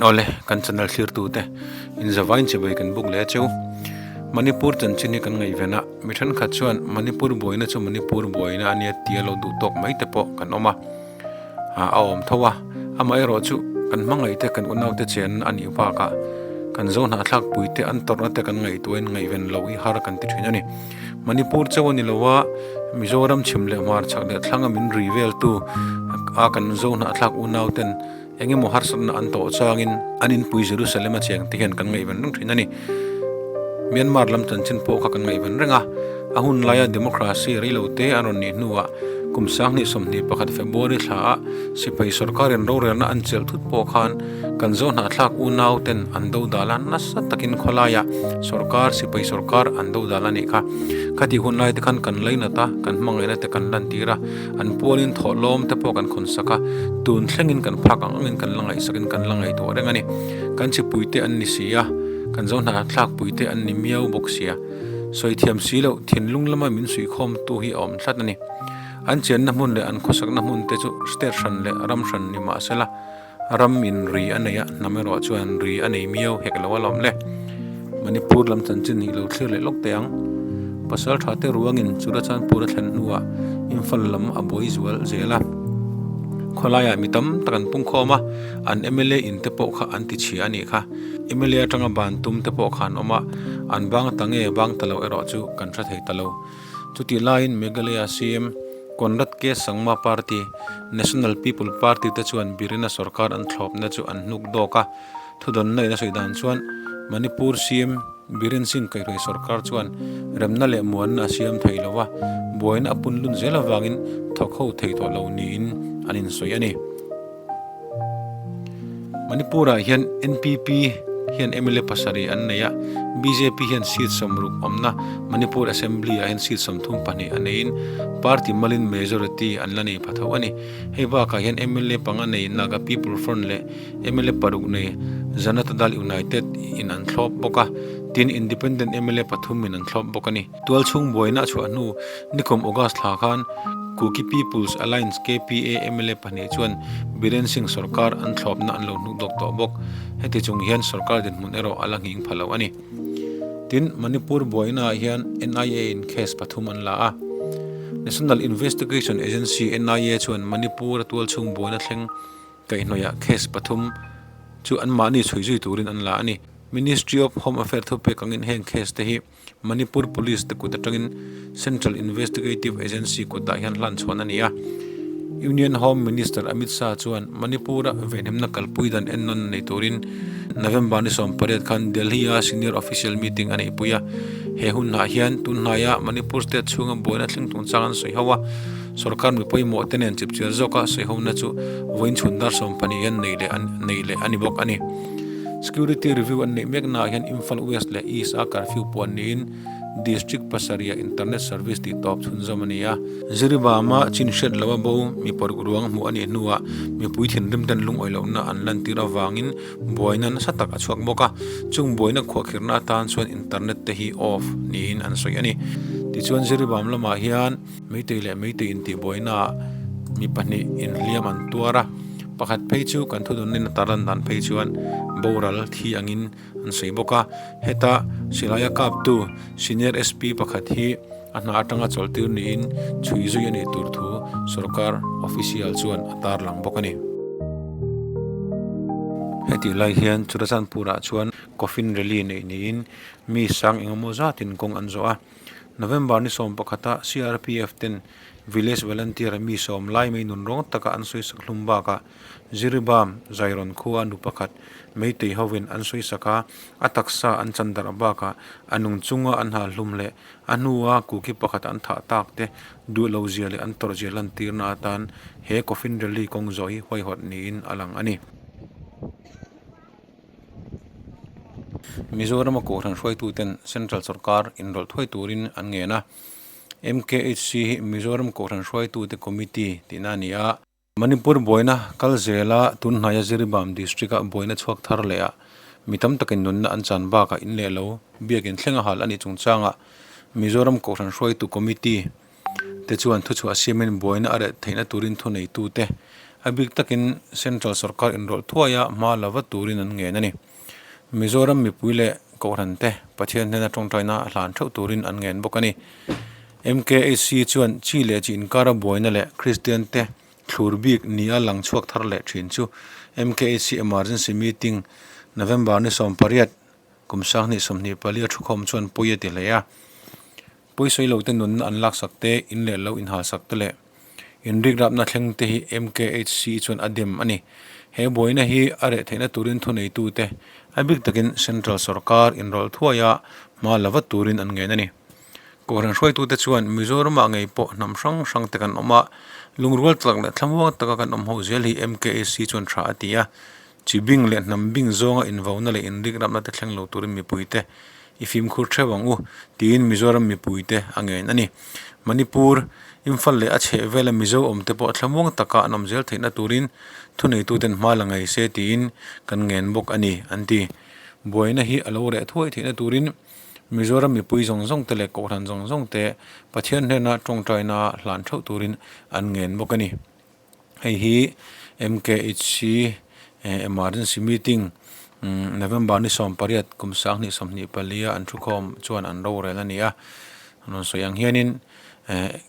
ole kan channel clear tu te in zawain che bai kan book le cheu Manipur Chanchin kan ngai vena mithan khachuan Manipur boina chu Manipur boina ania tialo du tok mai te po kan oma aom thowa ama ero chu kan mangai te kan unaw te chen ani pa ka kan zona thlak puite an torna te kan ngai tuin ngai ven lowi har kan ti thina ni Manipur chawani lowa Mizoram chimle mar chakle thlanga min rivel tu a kan zona thlak unaw ten engi mo har san an to changin anin pui Jerusalem a cheng ti hen kan ngai ven nung thina ni Myanmar lam Chanchin po kha kan ngai ven renga ahun laya democracy rilote anon ni nuwa kumsang ni somni pakhat February thla sipai sarkarin rorer na anchel thut po khan kan zona thlak unaw ten ando dalan nasa takin kholaya sarkar sipai sarkar ando dalani kha khati hunlai te kan leina ta kan mangaina te kan lan tira an polin tholom te po kan khonsaka tun thlengin kan phak angin kan langai sakin kan langai to rengani kan chi puite an ni sia kan zona thlak puite an ni miau boxia soithiam silo thinlung lama min sui khom tu hi om thlatani an chen na mun le an khosak na mun te chu station le ram shan ni ma sela ram in ri anaya namero chuan ri anei miau heklo lom le Manipur lam Chanchin ni lo thlele lok teang pasal thate ruangin churachan pura thlen nuwa infal lam aboi zual zela kholaya mitam takan pungkhoma an MLA in te po kha anti chi ani kha MLA atanga ban tum te po khan oma an bang tange bang talo ero chu kan tha thei talo chuti line Meghalaya CM Konrat ke Sangma Party National People Party te chuan birina sarkar an thlop na chu an nuk doka thudon nei na soidan chuan Manipur CM Biren Singh kai roi sarkar chuan remna le muan na CM thailowa boin apun lun zela wangin thokho thei to lo ni in anin soi ani Manipura hian NPP hian MLA pasari an neya BJP hian seat samruk omna Manipur Assembly hian seat samthum pani anein party malin majority anlani phathau ani heba ka hian MLA panga nei Naga People Front le MLA paruk nei Janata Dal United in an thlop boka tin independent MLA pathum min an thlop bokani tual chung boina chu anu nikom August thla khan Kuki People's Alliance KPA MLA pani chuan Biren Singh sarkar an thlop na an lo nuk dok to bok heti chung hian sarkar din mun ero alanging phalo ani tin Manipur boina hian NIA in case pathum an la a National Investigation Agency NIA chuan Manipur tual chung boina thleng kai noya case pathum chu an mani chhoijui turin an la ani Ministry of Home Affairs thupe kangin heng case te hi Manipur Police te kutatangin Central Investigative Agency kuta hian hlan chhon ania Union Home Minister Amit Shah chuan Manipur venhemna kalpuidan ennon nei turin November ni som paret khan Delhi a senior official meeting ani puya he hun na hian tun naya Manipur state chunga boina thling tun changan soi hawa sarkar mi poi mo tenen chip chil zoka soi hona chu voin chundar som pani hian neile ani bok ani security review an nei mek na hian Imphal West le East a curfew pon nin district pasaria internet service di top chunzamania ziribama chinshet lawa bo mi porguruang mu ani nuwa mi puithin rimdan lung oilo na anlan tira wangin boina na satak achuak boka chung boina khokhirna tan chuan internet te hi off nin an soi ani ti chuan ziribam lama hian meitei in ti boina mi pani in liam an tuara pakhat pheichu kan thudun nin taran dan pheichuan boral thi angin an sei boka heta silaya kap tu senior SP pakhat hi ana atanga choltir ni in chuizui ani turthu sarkar official chuan atar lang bokani heti lai hian churachan pura chuan Coffin Rally nei niin mi sang engmo zatin kong anzoa November ni som pakhata CRPF ten village volunteer mi som lai mai nun rong taka ansoi saklumba ka ziribam zairon khuwa nu pakhat meitei hovin ansoi saka ataksa an chandara ba ka anung chunga an ha hlumle anuwa kuki pakhat an tha takte du lo ziale an tor jelan tirna tan he Coffin Rally kong zoi hoi hot niin alang ani Mizoram ko ran hroi tu ten central sarkar inrol thoi turin an ngena MKHC Mizoram ko ran hroi tu te committee tinania Manipur boina kalzela tun hnaya ziribam district a boina chhuak thar lea mitam takin nunna an chan ba ka in le lo biakin thlenga hal ani chungchanga Mizoram ko ran hroi tu committee te chuan thu chu asiamen boina are theina turin thu nei tu te abik takin central sarkar enroll thuaya ma lava turin an nge nani Mizoram mipuile korante pathian nena tongtaina hlan thau turin an ngen bokani MKAC chuan chi le chi inkara boina le Christian te thurbik nia lang chuak thar le thin chu MKAC emergency meeting November ni som pariat kumsang ni somni palia thukhom chuan poyeti leya poisoi lo te nun an lak sakte in le lo in ha sakte le in rig rap na thleng te hi MKHC chuan adem ani he boina hi are theina turin thunei tu te abik takin central sarkar enroll thuaya ma lava turin an nge nani koran hroi tu te chuan Mizoram a ngei po nam hrang hrang te kan oma lungrual tlak le thlamwa taka kan om ho zel hi MKAC chuan tha atia chibing le nambing zonga invauna le indik ramna te thleng lo turin mi puite ifim khur thewangu tin Mizoram mi puite angen ani Manipur Imphal le ache vela Mizo omte po thlamwang taka nam zel theina turin thunei tu ten hmalangai se tin kan ngen bok ani anti boina hi alo re thoi theina turin Mizoram mi pui zong zong te le koran zong zong te pathian hena tongtaina hlan thau turin an ngen bok ani hei hi MKHC emergency meeting November ni som pariat kumsang ni somni palia an thukhom chuan an ro rel ania anon so yang hianin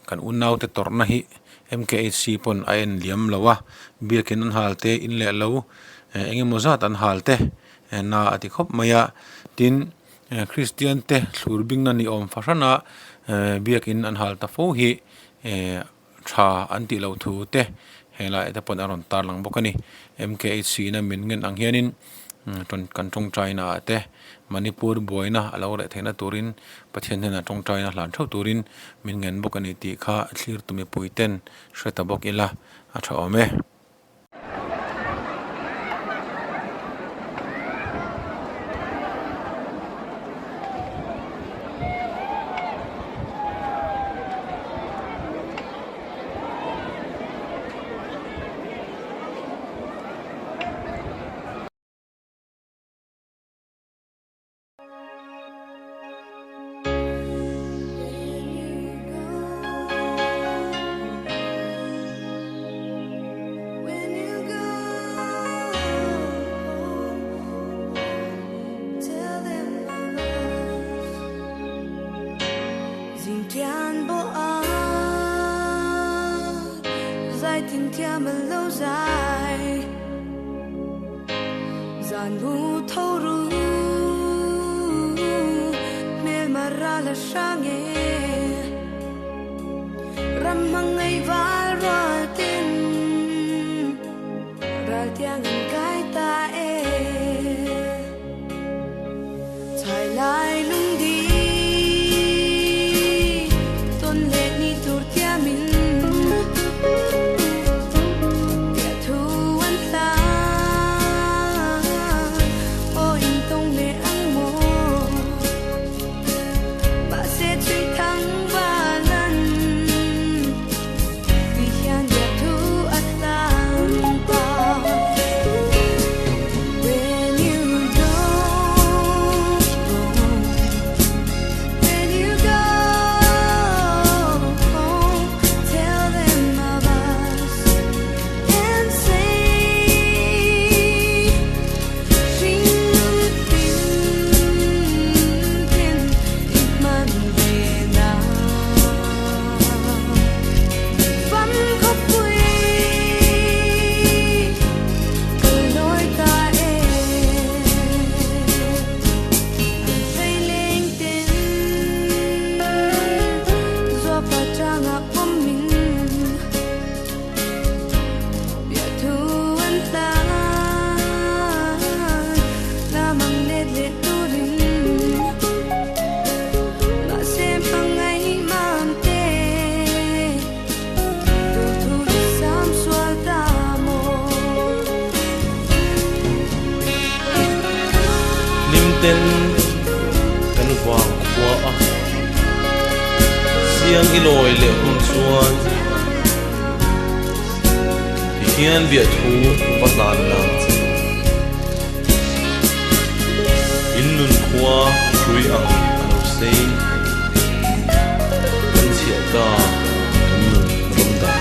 kan unnau te torna hi MKHC pon ain liam lawa biakin an halte in le lo engemaw zat an halte na ati khop maya tin Christian te thurbing na ni om farana biakin an halta fo hi tha anti lo thu te hela eta pon aron tar lang bokani MKHC na min ngen ang hianin ton kan tong China te Manipur boina alo re theina turin pathian hena tong China hlan thau turin min ngen bokani ti kha thlir tumi puiten hreta bok ila a tha ome ten kan wang kwa a siang iloi le hun chuan hian bia thu patan lang in nun khwa thui ang alo sei kan chia ta tum nun rom da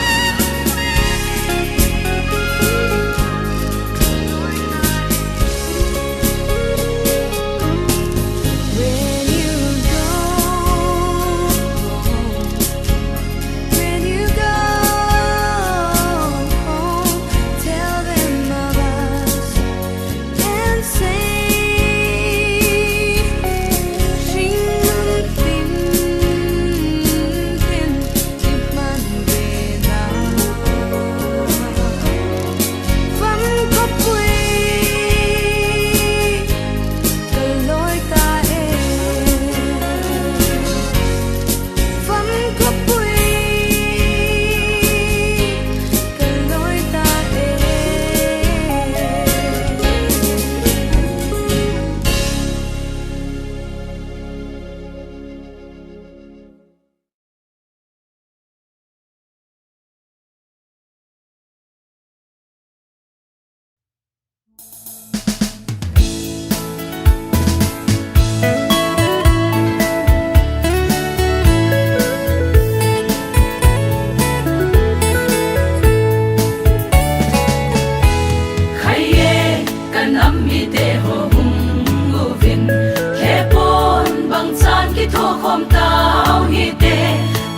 khom tao hi te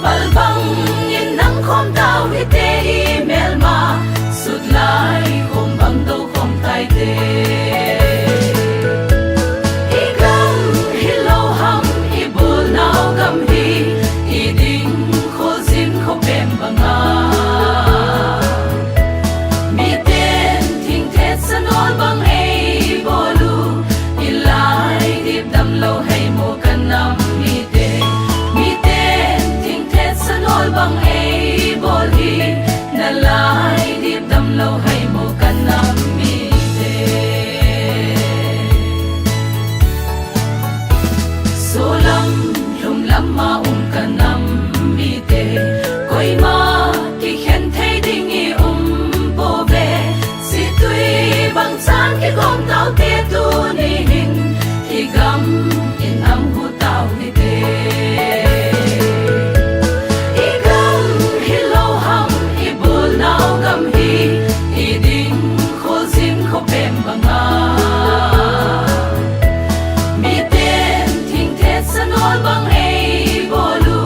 palbang in nang khom tao hi te hi mel ma sut lai khom bang do khom tai te i gam hi lo ham i bul nau gam hi i ding kho zin kho pem banga mi ten thing thet sanol bang ei bolu i lai dip dam lo hay mo kanam mi ten thing thet sanol bang ei bol hi na lai dip dam lo hay mo kanam mi solam lum lam ma kanam mi te koi ma ki khen thei ding i bo ve si tui bang chan ki gom tao te tu ni hin ki gam in am hu tao ni te i gam hi lo ham i bul nau gam hi i ding kho zin kho pem banga mi ten thing thet sanol bang ei bolu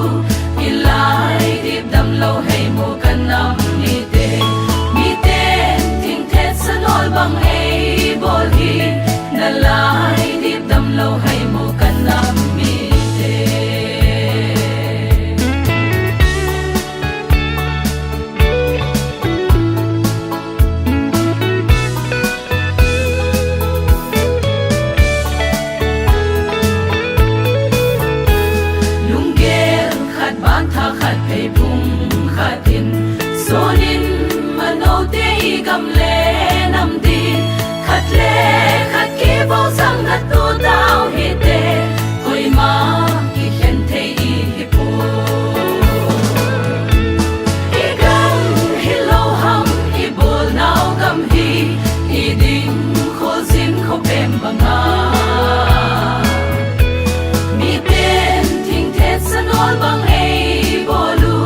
i lai dip dam lo hay mo kanam mi ten thing thet sanol bang ei bol hi na lai dip dam lo hay mo kanam mi lungel khat ban tha khat pei bung khatin sonin mano te i gam le nam di khat le khat ki bo sang na tu dau hi te koi ma ki khen te i hi po i gam hi lo ham i bol nau gam hi i ding kho zin kho pem banga mi ten thing thet sanol bang ei bolu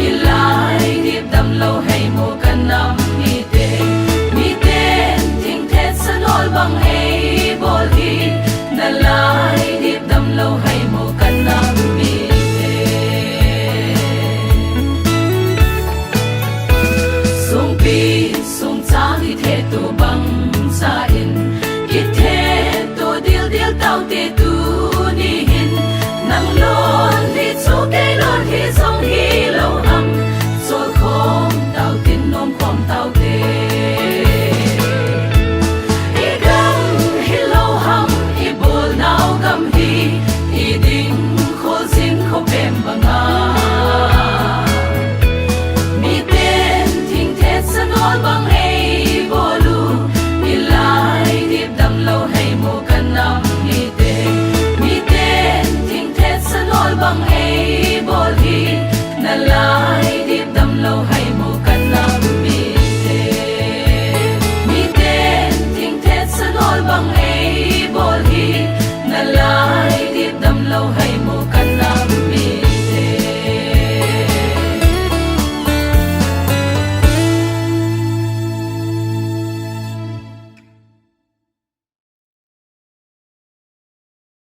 i lai dip dam lo hay mo kanam mi ten thing thet sanol bang ei bol hi na lai dip dam lo hay mo kanam mi sung pi sung cha hi the tu bang sa in ki the tu dil dil tau te tu ni hin nang lon hi chu ke lon hi song hi